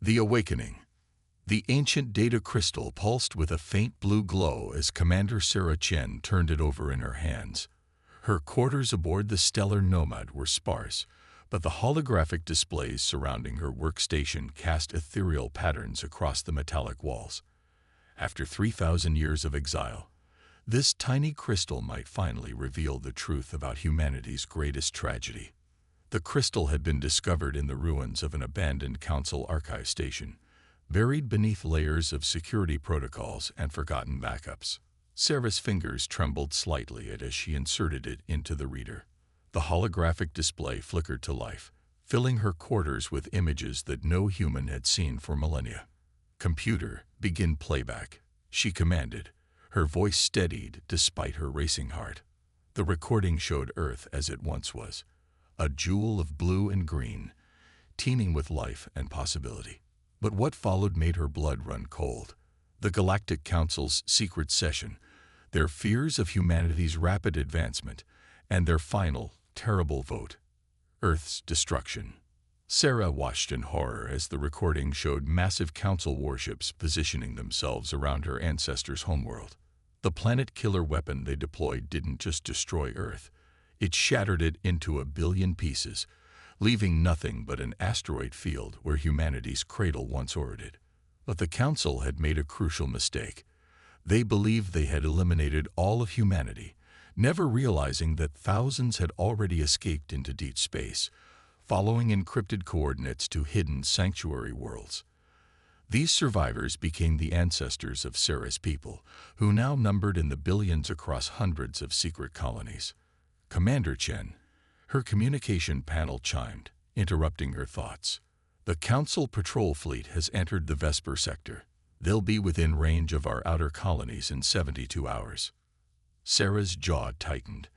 The Awakening. The ancient data crystal pulsed with a faint blue glow as Commander Sarah Chen turned it over in her hands. Her quarters aboard the stellar Nomad were sparse, but the holographic displays surrounding her workstation cast ethereal patterns across the metallic walls. After 3,000 years of exile, this tiny crystal might finally reveal the truth about humanity's greatest tragedy. The crystal had been discovered in the ruins of an abandoned Council archive station, buried beneath layers of security protocols and forgotten backups. Sarah's fingers trembled slightly as she inserted it into the reader. The holographic display flickered to life, filling her quarters with images that no human had seen for millennia. "Computer, begin playback," she commanded. Her voice steadied despite her racing heart. The recording showed Earth as it once was, a jewel of blue and green, teeming with life and possibility. But what followed made her blood run cold. The Galactic Council's secret session, their fears of humanity's rapid advancement, and their final, terrible vote: Earth's destruction. Sarah watched in horror as the recording showed massive Council warships positioning themselves around her ancestors' homeworld. The planet-killer weapon they deployed didn't just destroy Earth, it shattered it into a billion pieces, leaving nothing but an asteroid field where humanity's cradle once orbited. But the Council had made a crucial mistake. They believed they had eliminated all of humanity, never realizing that thousands had already escaped into deep space, following encrypted coordinates to hidden sanctuary worlds. These survivors became the ancestors of Sarah's people, who now numbered in the billions across hundreds of secret colonies. Commander Chen. Her communication panel chimed, interrupting her thoughts. "The Council patrol fleet has entered the Vesper sector. They'll be within range of our outer colonies in 72 hours. Sarah's jaw tightened.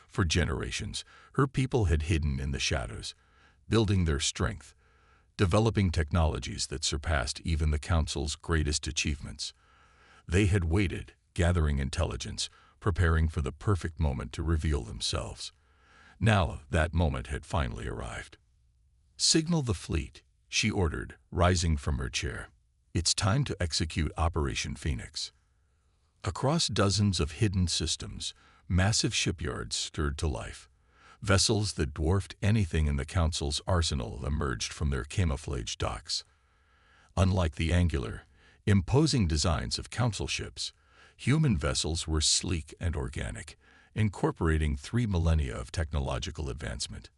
For generations, her people had hidden in the shadows, building their strength, developing technologies that surpassed even the Council's greatest achievements. They had waited, gathering intelligence, preparing for the perfect moment to reveal themselves. Now that moment had finally arrived. "Signal the fleet," she ordered, rising from her chair. "It's time to execute Operation Phoenix." Across dozens of hidden systems, massive shipyards stirred to life. Vessels that dwarfed anything in the Council's arsenal emerged from their camouflaged docks. Unlike the angular, imposing designs of Council ships, human vessels were sleek and organic, incorporating 3 millennia of technological advancement.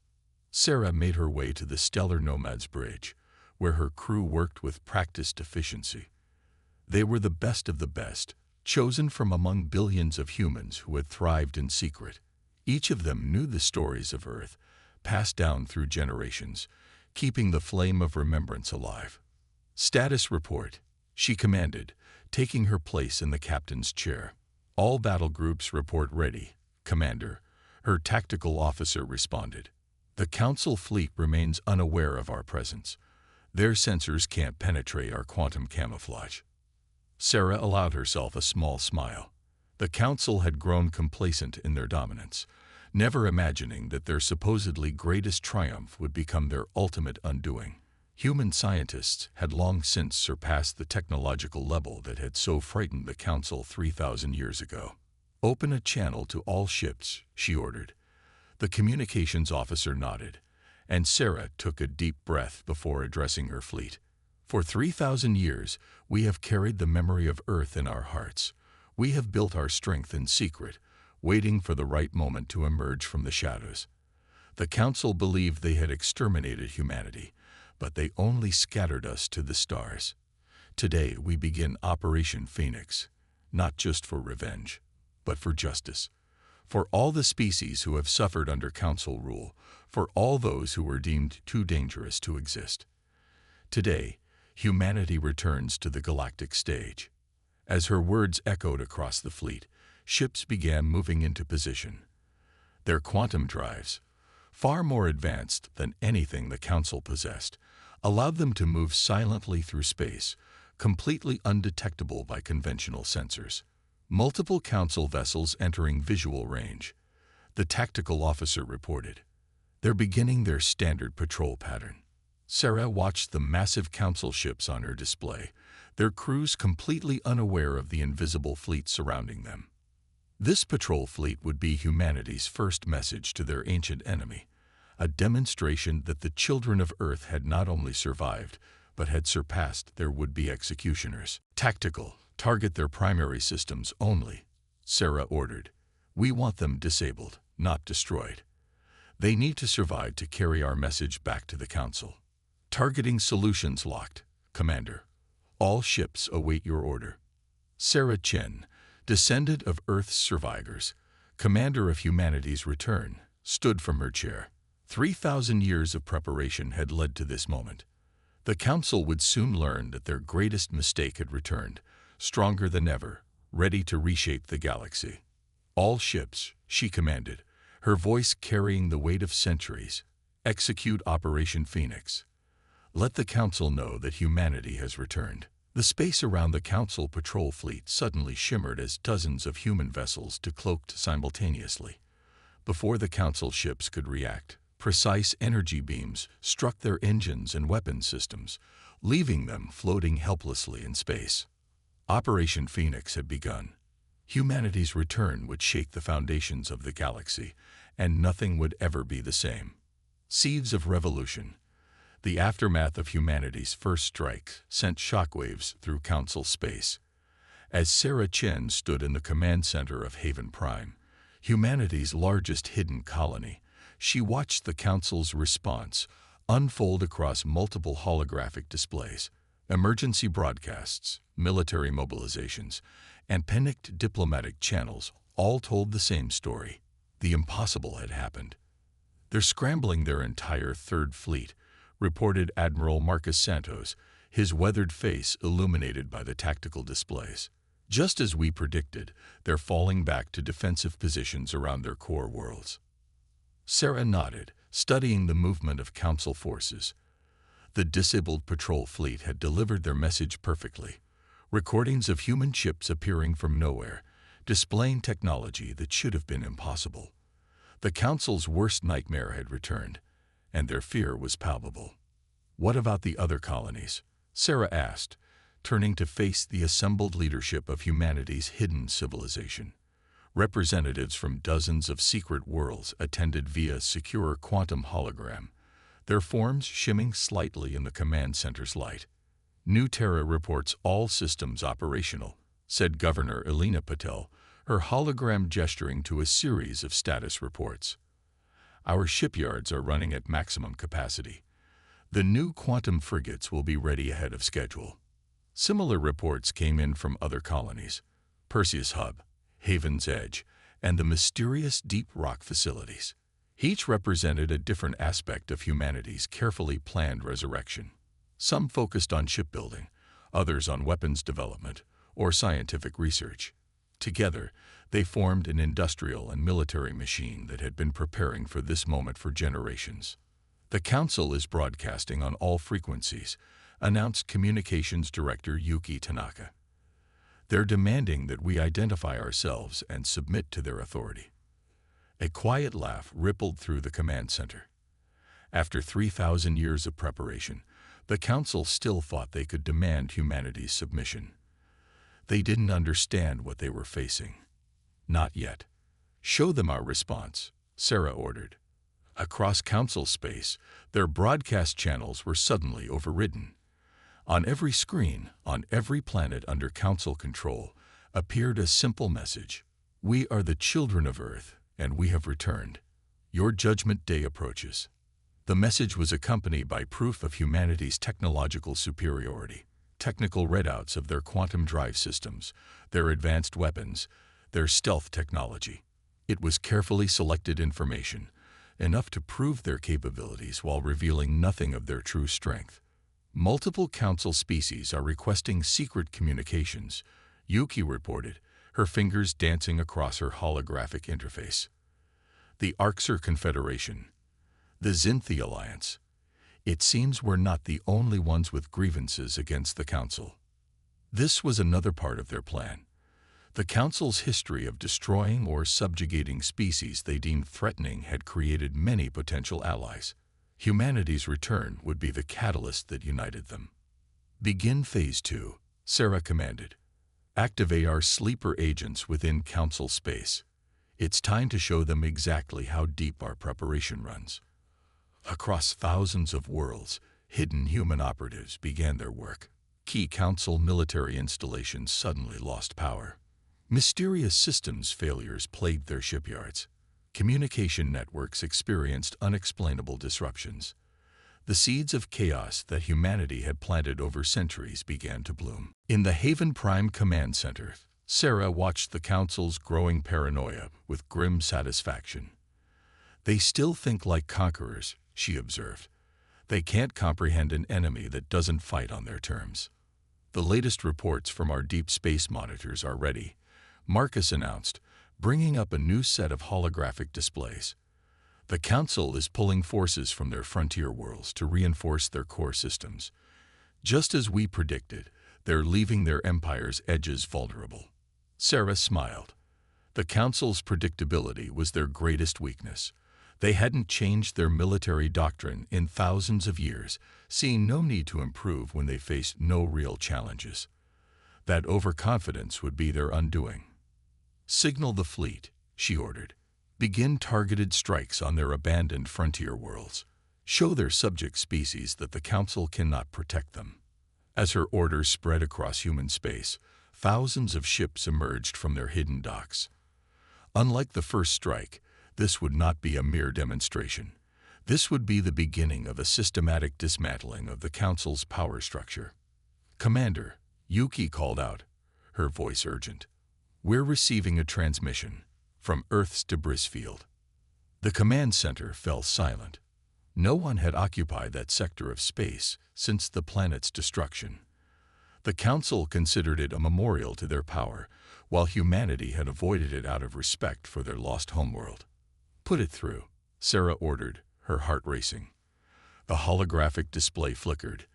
Sarah made her way to the stellar Nomad's bridge, where her crew worked with practiced efficiency. They were the best of the best, chosen from among billions of humans who had thrived in secret. Each of them knew the stories of Earth, passed down through generations, keeping the flame of remembrance alive. "Status report," she commanded, taking her place in the captain's chair. "All battle groups report ready, Commander," her tactical officer responded. "The Council fleet remains unaware of our presence. Their sensors can't penetrate our quantum camouflage." Sarah allowed herself a small smile. The Council had grown complacent in their dominance, never imagining that their supposedly greatest triumph would become their ultimate undoing. Human scientists had long since surpassed the technological level that had so frightened the Council 3,000 years ago. "Open a channel to all ships," she ordered. The communications officer nodded, and Sarah took a deep breath before addressing her fleet. "For 3,000 years, we have carried the memory of Earth in our hearts. We have built our strength in secret, waiting for the right moment to emerge from the shadows. The Council believed they had exterminated humanity, but they only scattered us to the stars. Today we begin Operation Phoenix, not just for revenge, but for justice. For all the species who have suffered under Council rule, for all those who were deemed too dangerous to exist. Today, humanity returns to the galactic stage." As her words echoed across the fleet, ships began moving into position. Their quantum drives, far more advanced than anything the Council possessed, allowed them to move silently through space, completely undetectable by conventional sensors. Multiple Council vessels entering visual range, the tactical officer reported. "They're beginning their standard patrol pattern." Sarah watched the massive council ships on her display, their crews completely unaware of the invisible fleet surrounding them. This patrol fleet would be humanity's first message to their ancient enemy, a demonstration that the children of Earth had not only survived, but had surpassed their would-be executioners. Tactical, target their primary systems only, Sarah ordered. We want them disabled, not destroyed. They need to survive to carry our message back to the Council. Targeting solutions locked, Commander. All ships await your order. Sarah Chen, descendant of Earth's survivors, commander of humanity's return, stood from her chair. 3,000 years of preparation had led to this moment. The Council would soon learn that their greatest mistake had returned, stronger than ever, ready to reshape the galaxy. All ships, she commanded, her voice carrying the weight of centuries, execute Operation Phoenix. Let the Council know that humanity has returned. The space around the Council patrol fleet suddenly shimmered as dozens of human vessels decloaked simultaneously. Before the Council ships could react, precise energy beams struck their engines and weapon systems, leaving them floating helplessly in space. Operation Phoenix had begun. Humanity's return would shake the foundations of the galaxy, and nothing would ever be the same. Seeds of revolution. The aftermath of humanity's first strike sent shockwaves through Council space. As Sarah Chen stood in the command center of Haven Prime, humanity's largest hidden colony, she watched the Council's response unfold across multiple holographic displays, emergency broadcasts, military mobilizations, and panicked diplomatic channels all told the same story. The impossible had happened. They're scrambling their entire Third Fleet, reported Admiral Marcus Santos, his weathered face illuminated by the tactical displays. Just as we predicted, they're falling back to defensive positions around their core worlds. Sarah nodded, studying the movement of Council forces. The disabled patrol fleet had delivered their message perfectly. Recordings of human ships appearing from nowhere, displaying technology that should have been impossible. The Council's worst nightmare had returned, and their fear was palpable. What about the other colonies? Sarah asked, turning to face the assembled leadership of humanity's hidden civilization. Representatives from dozens of secret worlds attended via secure quantum hologram, their forms shimming slightly in the command center's light. New Terra reports all systems operational, said Governor Elena Patel, her hologram gesturing to a series of status reports. Our shipyards are running at maximum capacity. The new quantum frigates will be ready ahead of schedule. Similar reports came in from other colonies, Perseus Hub, Haven's Edge, and the mysterious deep rock facilities. Each represented a different aspect of humanity's carefully planned resurrection. Some focused on shipbuilding, others on weapons development or scientific research. Together, they formed an industrial and military machine that had been preparing for this moment for generations. The Council is broadcasting on all frequencies, announced Communications Director Yuki Tanaka. They're demanding that we identify ourselves and submit to their authority. A quiet laugh rippled through the command center. After 3,000 years of preparation, the Council still thought they could demand humanity's submission. They didn't understand what they were facing. Not yet. Show them our response, Sarah ordered. Across Council space, their broadcast channels were suddenly overridden. On every screen, on every planet under Council control, appeared a simple message. We are the children of Earth, and we have returned. Your judgment day approaches. The message was accompanied by proof of humanity's technological superiority, technical readouts of their quantum drive systems, their advanced weapons, their stealth technology. It was carefully selected information, enough to prove their capabilities while revealing nothing of their true strength. Multiple Council species are requesting secret communications, Yuki reported, her fingers dancing across her holographic interface. The Arxer Confederation, the Zinthi Alliance. It seems we're not the only ones with grievances against the Council. This was another part of their plan. The Council's history of destroying or subjugating species they deemed threatening had created many potential allies. Humanity's return would be the catalyst that united them. "Begin Phase 2, Sarah commanded. "Activate our sleeper agents within Council space. It's time to show them exactly how deep our preparation runs." Across thousands of worlds, hidden human operatives began their work. Key Council military installations suddenly lost power. Mysterious systems failures plagued their shipyards. Communication networks experienced unexplainable disruptions. The seeds of chaos that humanity had planted over centuries began to bloom. In the Haven Prime Command Center, Sarah watched the Council's growing paranoia with grim satisfaction. "They still think like conquerors," she observed. "They can't comprehend an enemy that doesn't fight on their terms." "The latest reports from our deep space monitors are ready," Marcus announced, bringing up a new set of holographic displays. "The Council is pulling forces from their frontier worlds to reinforce their core systems. Just as we predicted, they're leaving their empire's edges vulnerable." Sarah smiled. The Council's predictability was their greatest weakness. They hadn't changed their military doctrine in thousands of years, seeing no need to improve when they faced no real challenges. That overconfidence would be their undoing. "Signal the fleet," she ordered. "Begin targeted strikes on their abandoned frontier worlds. Show their subject species that the Council cannot protect them." As her orders spread across human space, thousands of ships emerged from their hidden docks. Unlike the first strike, this would not be a mere demonstration. This would be the beginning of a systematic dismantling of the Council's power structure. "Commander," Yuki called out, her voice urgent. "We're receiving a transmission from Earth's debris field." The command center fell silent. No one had occupied that sector of space since the planet's destruction. The Council considered it a memorial to their power, while humanity had avoided it out of respect for their lost homeworld. "Put it through," Sarah ordered, her heart racing. The holographic display flickered,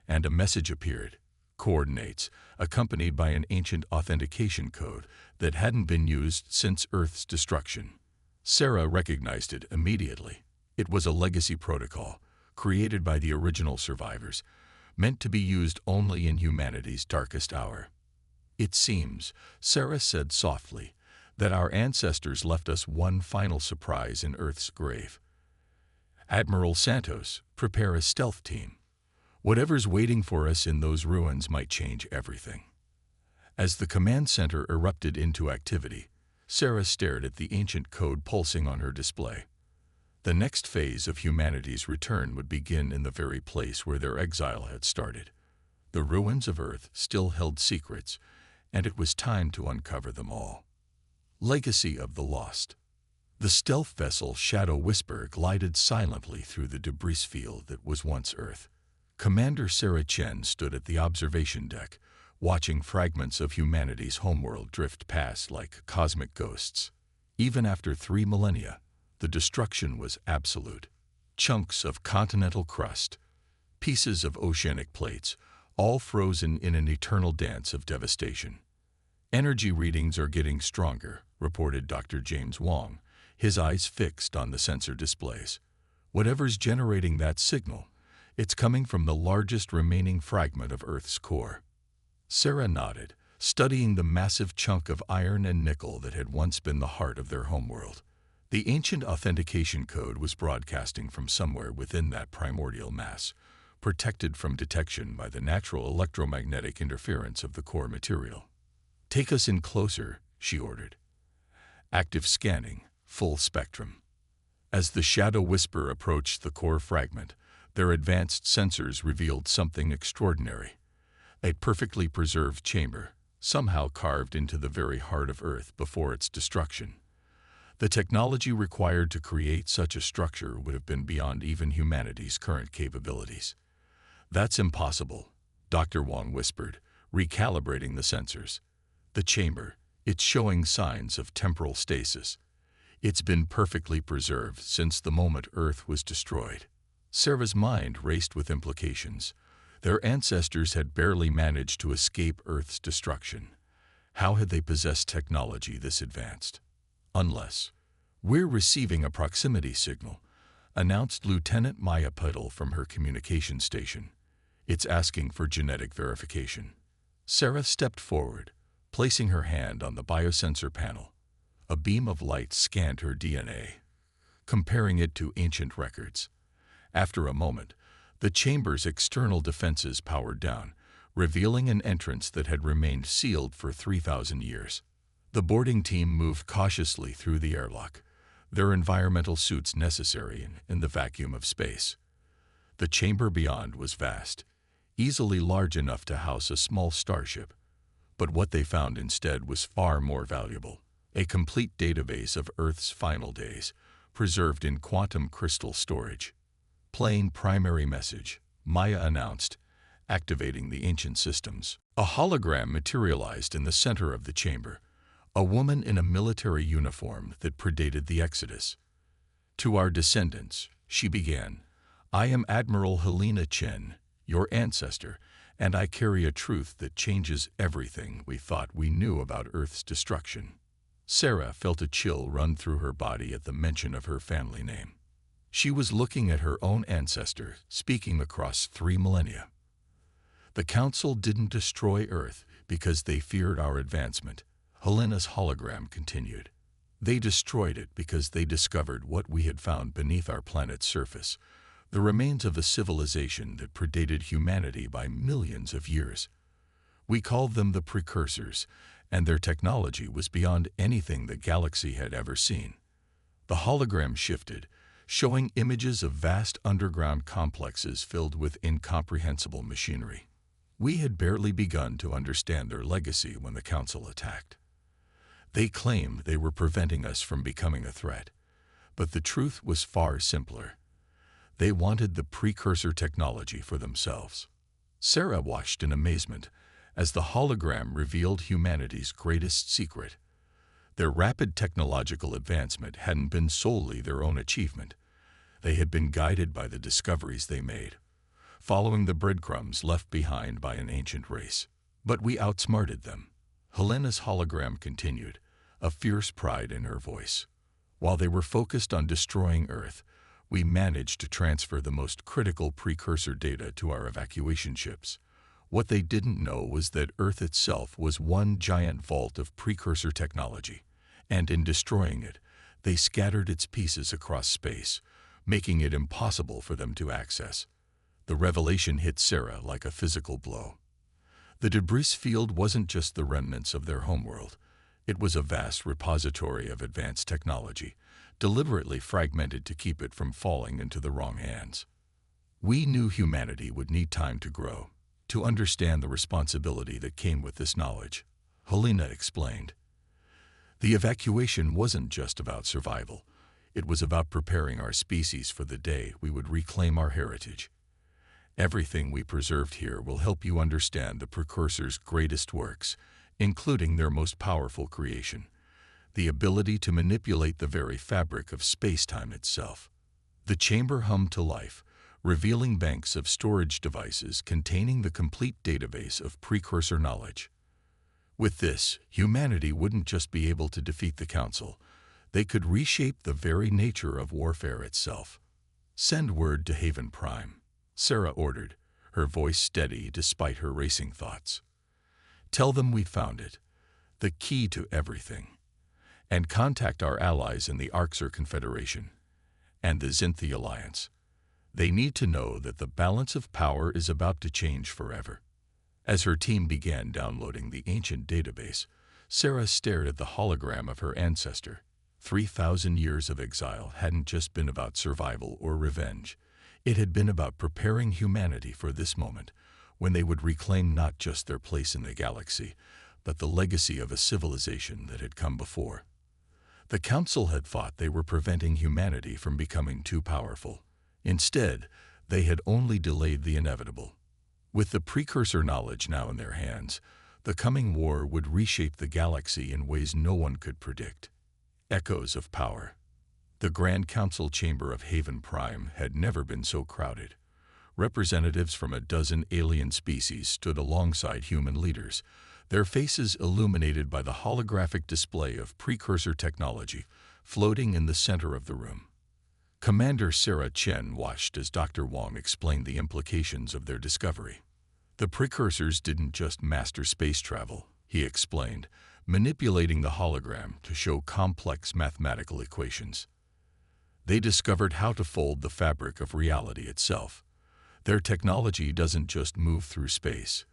and a message appeared: "Coordinates," accompanied by an ancient authentication code that hadn't been used since Earth's destruction. Sarah recognized it immediately. It was a legacy protocol, created by the original survivors, meant to be used only in humanity's darkest hour. "It seems," Sarah said softly, "that our ancestors left us one final surprise in Earth's grave. Admiral Santos, prepare a stealth team. Whatever's waiting for us in those ruins might change everything." As the command center erupted into activity, Sarah stared at the ancient code pulsing on her display. The next phase of humanity's return would begin in the very place where their exile had started. The ruins of Earth still held secrets, and it was time to uncover them all. Legacy of the Lost. The stealth vessel Shadow Whisper glided silently through the debris field that was once Earth. Commander Sarah Chen stood at the observation deck, watching fragments of humanity's homeworld drift past like cosmic ghosts. Even after 3 millennia, the destruction was absolute. Chunks of continental crust, pieces of oceanic plates, all frozen in an eternal dance of devastation. "Energy readings are getting stronger," reported Dr. James Wong, his eyes fixed on the sensor displays. "Whatever's generating that signal, it's coming from the largest remaining fragment of Earth's core." Sarah nodded, studying the massive chunk of iron and nickel that had once been the heart of their homeworld. The ancient authentication code was broadcasting from somewhere within that primordial mass, protected from detection by the natural electromagnetic interference of the core material. "Take us in closer," she ordered. Active scanning, full spectrum. As the Shadow Whisper approached the core fragment, their advanced sensors revealed something extraordinary. A perfectly preserved chamber, somehow carved into the very heart of Earth before its destruction. The technology required to create such a structure would have been beyond even humanity's current capabilities. "That's impossible," Dr. Wong whispered, recalibrating the sensors. "The chamber, it's showing signs of temporal stasis. It's been perfectly preserved since the moment Earth was destroyed." Sarah's mind raced with implications. Their ancestors had barely managed to escape Earth's destruction. How had they possessed technology this advanced? Unless, "We're receiving a proximity signal," announced Lieutenant Maya Puddle from her communication station. "It's asking for genetic verification." Sarah stepped forward, placing her hand on the biosensor panel. A beam of light scanned her DNA, comparing it to ancient records. After a moment, the chamber's external defenses powered down, revealing an entrance that had remained sealed for 3,000 years. The boarding team moved cautiously through the airlock, their environmental suits necessary in the vacuum of space. The chamber beyond was vast, easily large enough to house a small starship. But what they found instead was far more valuable: a complete database of Earth's final days, preserved in quantum crystal storage. "Playing primary message," Maya announced, activating the ancient systems. A hologram materialized in the center of the chamber, a woman in a military uniform that predated the Exodus. "To our descendants," she began, "I am Admiral Helena Chen, your ancestor, and I carry a truth that changes everything we thought we knew about Earth's destruction." Sarah felt a chill run through her body at the mention of her family name. She was looking at her own ancestor, speaking across 3 millennia. "The Council didn't destroy Earth because they feared our advancement," Helena's hologram continued. "They destroyed it because they discovered what we had found beneath our planet's surface, the remains of a civilization that predated humanity by millions of years. We called them the precursors, and their technology was beyond anything the galaxy had ever seen." The hologram shifted, showing images of vast underground complexes filled with incomprehensible machinery. "We had barely begun to understand their legacy when the Council attacked. They claimed they were preventing us from becoming a threat, but the truth was far simpler. They wanted the precursor technology for themselves." Sarah watched in amazement as the hologram revealed humanity's greatest secret. Their rapid technological advancement hadn't been solely their own achievement. They had been guided by the discoveries they made, following the breadcrumbs left behind by an ancient race. "But we outsmarted them," Helena's hologram continued, a fierce pride in her voice. "While they were focused on destroying Earth, we managed to transfer the most critical precursor data to our evacuation ships. What they didn't know was that Earth itself was one giant vault of precursor technology, and in destroying it, they scattered its pieces across space, making it impossible for them to access." The revelation hit Sarah like a physical blow. The debris field wasn't just the remnants of their homeworld. It was a vast repository of advanced technology, deliberately fragmented to keep it from falling into the wrong hands. "We knew humanity would need time to grow, to understand the responsibility that came with this knowledge," Helena explained. "The evacuation wasn't just about survival. It was about preparing our species for the day we would reclaim our heritage. Everything we preserved here will help you understand the precursors' greatest works, including their most powerful creation, the ability to manipulate the very fabric of space-time itself." The chamber hummed to life, revealing banks of storage devices containing the complete database of precursor knowledge. With this, humanity wouldn't just be able to defeat the Council. They could reshape the very nature of warfare itself. "Send word to Haven Prime," Sarah ordered, her voice steady despite her racing thoughts. "Tell them we found it, the key to everything. And contact our allies in the Arxer Confederation and the Zinthi Alliance. They need to know that the balance of power is about to change forever." As her team began downloading the ancient database, Sarah stared at the hologram of her ancestor. 3,000 years of exile hadn't just been about survival or revenge. It had been about preparing humanity for this moment, when they would reclaim not just their place in the galaxy, but the legacy of a civilization that had come before. The Council had thought they were preventing humanity from becoming too powerful. Instead, they had only delayed the inevitable. With the precursor knowledge now in their hands, the coming war would reshape the galaxy in ways no one could predict. Echoes of power. The Grand Council chamber of Haven Prime had never been so crowded. Representatives from a dozen alien species stood alongside human leaders, their faces illuminated by the holographic display of precursor technology floating in the center of the room. Commander Sarah Chen watched as Dr. Wong explained the implications of their discovery. The precursors didn't just master space travel, he explained, manipulating the hologram to show complex mathematical equations. They discovered how to fold the fabric of reality itself. Their technology doesn't just move through space.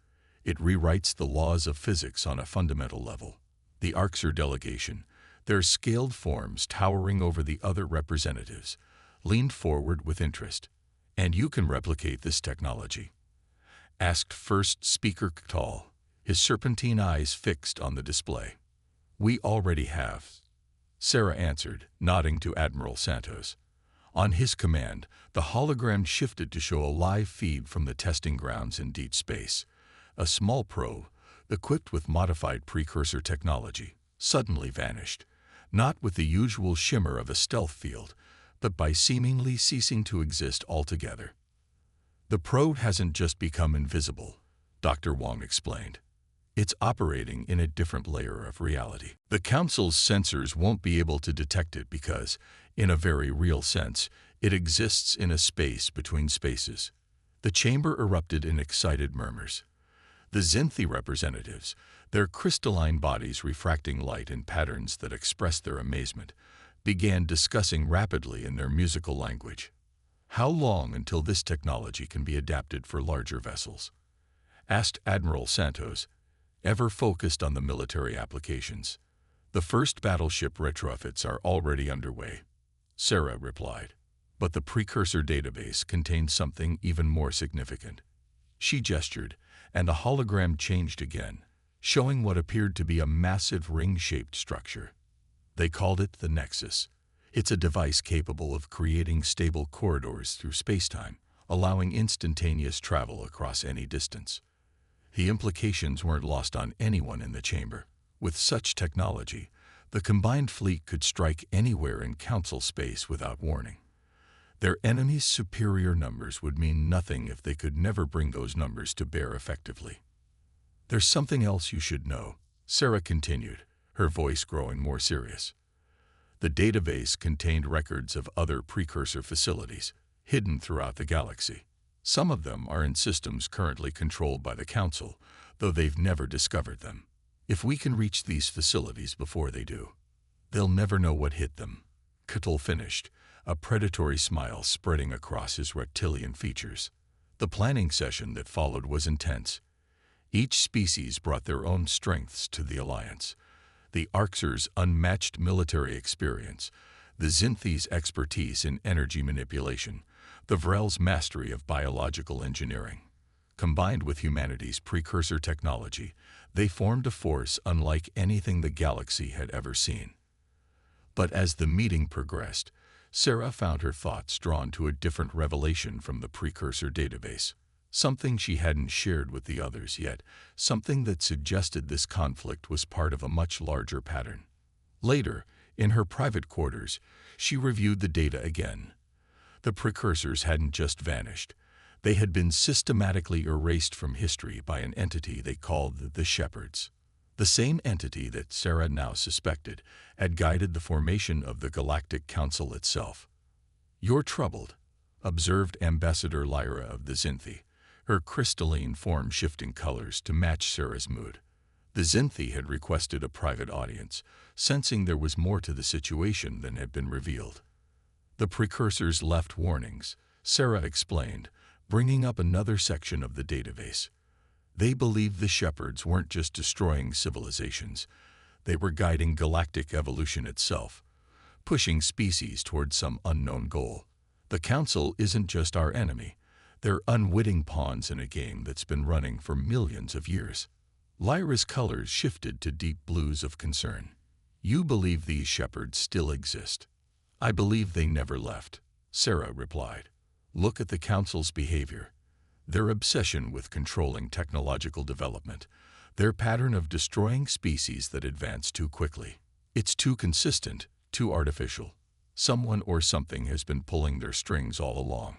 It rewrites the laws of physics on a fundamental level. The Arxer delegation, their scaled forms towering over the other representatives, leaned forward with interest. "And you can replicate this technology?" asked First Speaker Ktal, his serpentine eyes fixed on the display. "We already have," Sarah answered, nodding to Admiral Santos. On his command, the hologram shifted to show a live feed from the testing grounds in deep space. A small probe, equipped with modified precursor technology, suddenly vanished, not with the usual shimmer of a stealth field, but by seemingly ceasing to exist altogether. "The probe hasn't just become invisible," Dr. Wong explained. "It's operating in a different layer of reality. The Council's sensors won't be able to detect it because, in a very real sense, it exists in a space between spaces." The chamber erupted in excited murmurs. The Xinthi representatives, their crystalline bodies refracting light in patterns that expressed their amazement, began discussing rapidly in their musical language. "How long until this technology can be adapted for larger vessels?" asked Admiral Santos, ever focused on the military applications. "The first battleship retrofits are already underway," Sarah replied. "But the precursor database contains something even more significant." She gestured, and the hologram changed again, showing what appeared to be a massive ring-shaped structure. They called it the Nexus. It's a device capable of creating stable corridors through spacetime, allowing instantaneous travel across any distance. The implications weren't lost on anyone in the chamber. With such technology, the combined fleet could strike anywhere in Council space without warning. Their enemies' superior numbers would mean nothing if they could never bring those numbers to bear effectively. "There's something else you should know," Sarah continued, her voice growing more serious. The database contained records of other precursor facilities, hidden throughout the galaxy. Some of them are in systems currently controlled by the Council, though they've never discovered them. If we can reach these facilities before they do, they'll never know what hit them." Ktal finished, a predatory smile spreading across his reptilian features. The planning session that followed was intense. Each species brought their own strengths to the alliance. The Arxers' unmatched military experience, the Xinthi's expertise in energy manipulation, the Vrel's mastery of biological engineering. Combined with humanity's precursor technology, they formed a force unlike anything the galaxy had ever seen. But as the meeting progressed, Sarah found her thoughts drawn to a different revelation from the precursor database. Something she hadn't shared with the others yet, something that suggested this conflict was part of a much larger pattern. Later, in her private quarters, she reviewed the data again. The precursors hadn't just vanished. They had been systematically erased from history by an entity they called the Shepherds. The same entity that Sarah now suspected had guided the formation of the Galactic Council itself. "You're troubled," observed Ambassador Lyra of the Xinthi, her crystalline form shifting colors to match Sarah's mood. The Xinthi had requested a private audience, sensing there was more to the situation than had been revealed. "The precursors left warnings," Sarah explained, bringing up another section of the database. "They believed the Shepherds weren't just destroying civilizations, they were guiding galactic evolution itself, pushing species toward some unknown goal. The Council isn't just our enemy, they're unwitting pawns in a game that's been running for millions of years." Lyra's colors shifted to deep blues of concern. "You believe these Shepherds still exist?" "I believe they never left," Sarah replied. "Look at the Council's behavior. Their obsession with controlling technological development, their pattern of destroying species that advance too quickly. It's too consistent, too artificial. Someone or something has been pulling their strings all along."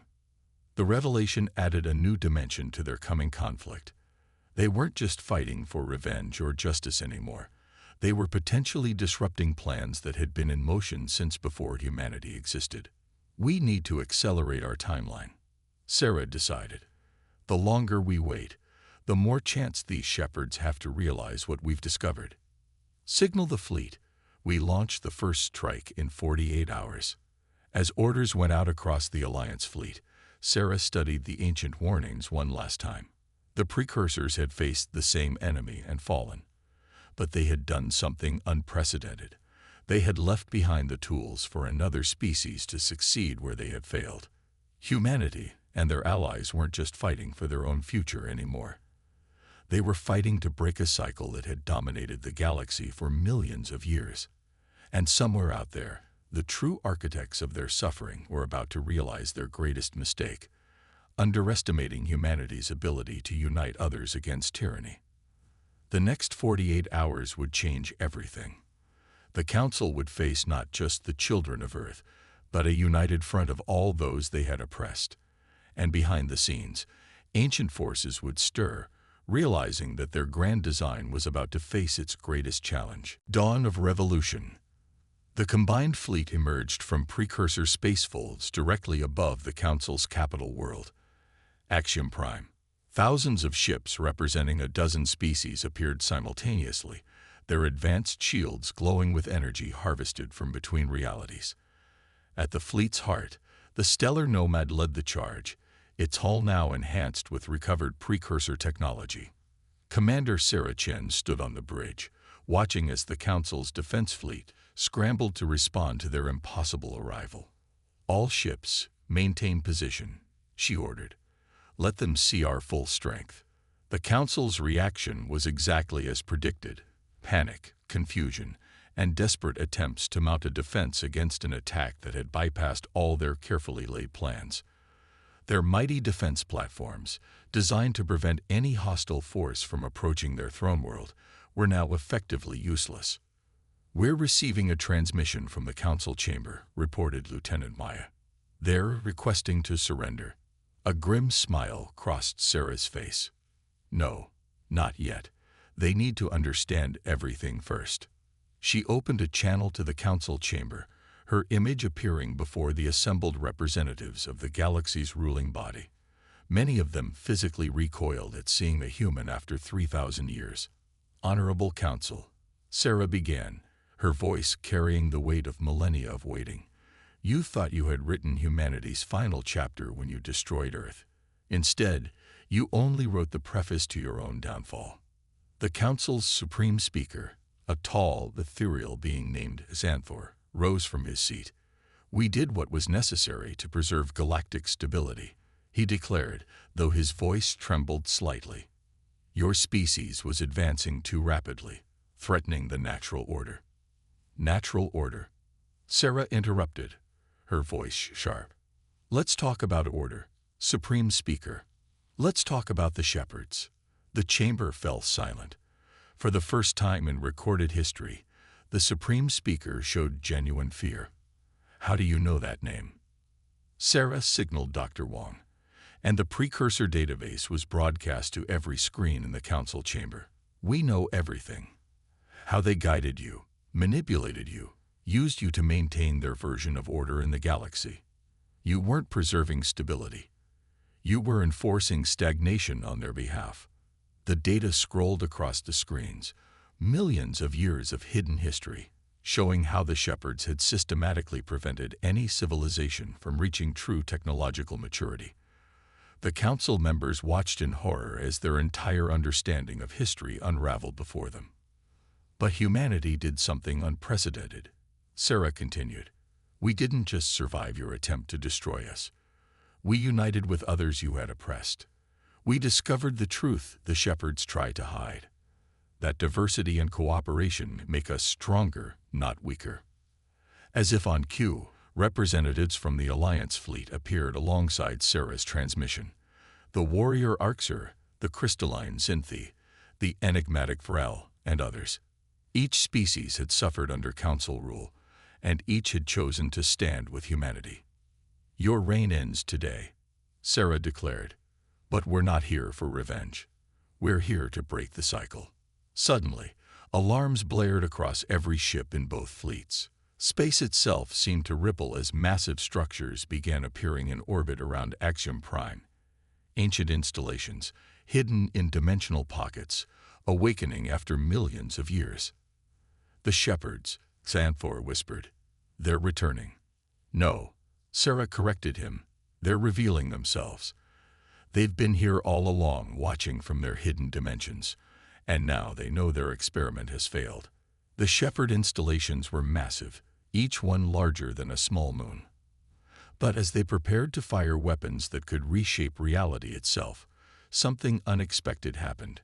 The revelation added a new dimension to their coming conflict. They weren't just fighting for revenge or justice anymore. They were potentially disrupting plans that had been in motion since before humanity existed. We need to accelerate our timeline, Sarah decided. The longer we wait, the more chance these shepherds have to realize what we've discovered. Signal the fleet. We launched the first strike in 48 hours. As orders went out across the Alliance fleet, Sarah studied the ancient warnings one last time. The precursors had faced the same enemy and fallen. But they had done something unprecedented. They had left behind the tools for another species to succeed where they had failed. Humanity and their allies weren't just fighting for their own future anymore. They were fighting to break a cycle that had dominated the galaxy for millions of years. And somewhere out there, the true architects of their suffering were about to realize their greatest mistake, underestimating humanity's ability to unite others against tyranny. The next 48 hours would change everything. The Council would face not just the children of Earth, but a united front of all those they had oppressed. And behind the scenes, ancient forces would stir, realizing that their grand design was about to face its greatest challenge. Dawn of Revolution. The combined fleet emerged from precursor spacefolds directly above the Council's capital world, Axiom Prime. Thousands of ships representing a dozen species appeared simultaneously, their advanced shields glowing with energy harvested from between realities. At the fleet's heart, the stellar nomad led the charge, its hull now enhanced with recovered precursor technology. Commander Sarah Chen stood on the bridge, watching as the Council's defense fleet scrambled to respond to their impossible arrival. "All ships, maintain position," she ordered. "Let them see our full strength." The Council's reaction was exactly as predicted: panic, confusion, and desperate attempts to mount a defense against an attack that had bypassed all their carefully laid plans. Their mighty defense platforms, designed to prevent any hostile force from approaching their throne world, were now effectively useless. "We're receiving a transmission from the Council chamber," reported Lieutenant Maya. "They're requesting to surrender." A grim smile crossed Sarah's face. "No, not yet. They need to understand everything first." She opened a channel to the Council chamber, her image appearing before the assembled representatives of the galaxy's ruling body. Many of them physically recoiled at seeing a human after 3,000 years. "Honorable Council," Sarah began, her voice carrying the weight of millennia of waiting. "You thought you had written humanity's final chapter when you destroyed Earth. Instead, you only wrote the preface to your own downfall." The Council's supreme speaker, a tall, ethereal being named Xanthor, rose from his seat. "We did what was necessary to preserve galactic stability," he declared, though his voice trembled slightly. "Your species was advancing too rapidly, threatening the natural order." "Natural order?" Sarah interrupted, her voice sharp. "Let's talk about order, Supreme Speaker. Let's talk about the shepherds." The chamber fell silent. For the first time in recorded history, the Supreme Speaker showed genuine fear. "How do you know that name?" Sarah signaled Dr. Wong, and the precursor database was broadcast to every screen in the Council chamber. "We know everything. How they guided you, manipulated you, used you to maintain their version of order in the galaxy. You weren't preserving stability. You were enforcing stagnation on their behalf." The data scrolled across the screens, millions of years of hidden history, showing how the shepherds had systematically prevented any civilization from reaching true technological maturity. The Council members watched in horror as their entire understanding of history unraveled before them. "But humanity did something unprecedented," Sarah continued. "We didn't just survive your attempt to destroy us. We united with others you had oppressed. We discovered the truth the shepherds tried to hide. That diversity and cooperation make us stronger, not weaker." As if on cue, representatives from the Alliance fleet appeared alongside Sarah's transmission. The warrior Arxer, the crystalline Xynthi, the enigmatic Vrel, and others. Each species had suffered under Council rule, and each had chosen to stand with humanity. "Your reign ends today," Sarah declared. "But we're not here for revenge. We're here to break the cycle." Suddenly, alarms blared across every ship in both fleets. Space itself seemed to ripple as massive structures began appearing in orbit around Axiom Prime. Ancient installations, hidden in dimensional pockets, awakening after millions of years. "The shepherds," Xanthor whispered. "They're returning." "No," Sarah corrected him. "They're revealing themselves. They've been here all along, watching from their hidden dimensions, and now they know their experiment has failed." The shepherd installations were massive, each one larger than a small moon. But as they prepared to fire weapons that could reshape reality itself, something unexpected happened.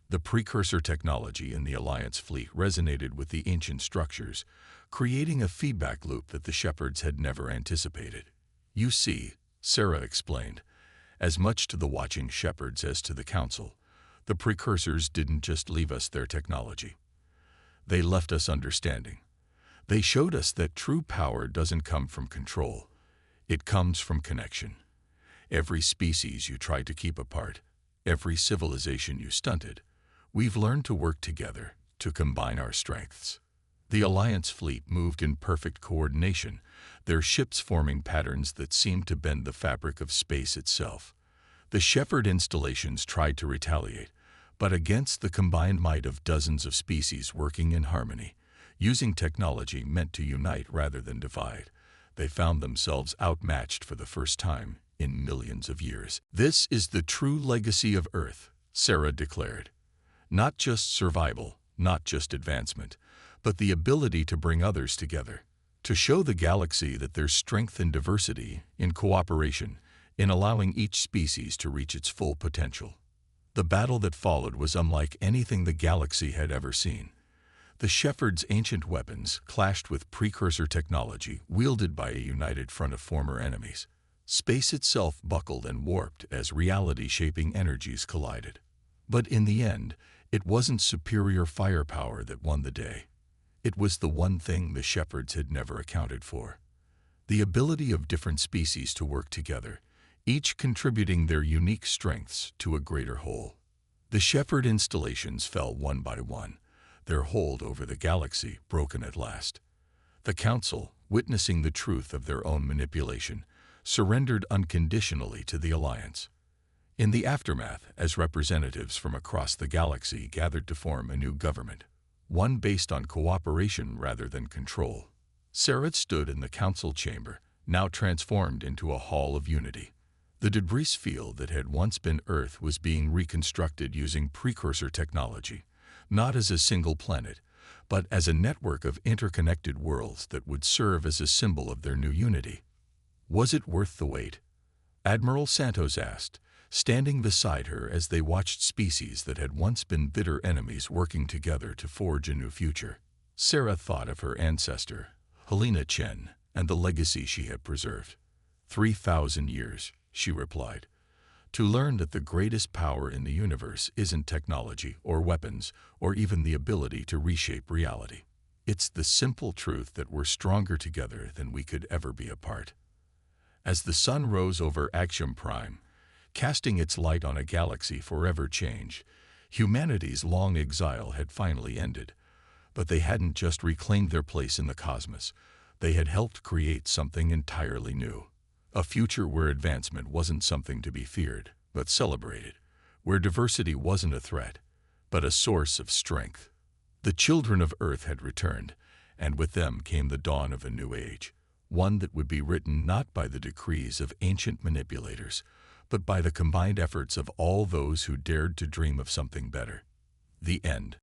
The precursor technology in the Alliance fleet resonated with the ancient structures, creating a feedback loop that the shepherds had never anticipated. "You see," Sarah explained, "as much to the watching shepherds as to the Council, the precursors didn't just leave us their technology. They left us understanding. They showed us that true power doesn't come from control. It comes from connection. Every species you tried to keep apart, every civilization you stunted, we've learned to work together, to combine our strengths." The Alliance fleet moved in perfect coordination, their ships forming patterns that seemed to bend the fabric of space itself. The shepherd installations tried to retaliate, but against the combined might of dozens of species working in harmony, using technology meant to unite rather than divide, they found themselves outmatched for the first time in millions of years. "This is the true legacy of Earth," Sarah declared. "Not just survival, not just advancement, but the ability to bring others together, to show the galaxy that there's strength in diversity, in cooperation, in allowing each species to reach its full potential." The battle that followed was unlike anything the galaxy had ever seen. The Shepherd's ancient weapons clashed with precursor technology wielded by a united front of former enemies. Space itself buckled and warped as reality-shaping energies collided. But in the end, it wasn't superior firepower that won the day. It was the one thing the Shepherds had never accounted for: the ability of different species to work together, each contributing their unique strengths to a greater whole. The Shepherd installations fell one by one, their hold over the galaxy broken at last. The Council, witnessing the truth of their own manipulation, surrendered unconditionally to the Alliance. In the aftermath, as representatives from across the galaxy gathered to form a new government, one based on cooperation rather than control, Sarah stood in the Council chamber, now transformed into a hall of unity. The debris field that had once been Earth was being reconstructed using precursor technology, not as a single planet, but as a network of interconnected worlds that would serve as a symbol of their new unity. Was it worth the wait? Admiral Santos asked, standing beside her as they watched species that had once been bitter enemies working together to forge a new future. Sarah thought of her ancestor, Helena Chen, and the legacy she had preserved. 3,000 years, she replied, to learn that the greatest power in the universe isn't technology or weapons or even the ability to reshape reality. It's the simple truth that we're stronger together than we could ever be apart. As the sun rose over Axiom Prime, casting its light on a galaxy forever changed, humanity's long exile had finally ended. But they hadn't just reclaimed their place in the cosmos, they had helped create something entirely new. A future where advancement wasn't something to be feared, but celebrated, where diversity wasn't a threat, but a source of strength. The children of Earth had returned, and with them came the dawn of a new age, one that would be written not by the decrees of ancient manipulators, but by the combined efforts of all those who dared to dream of something better. The end.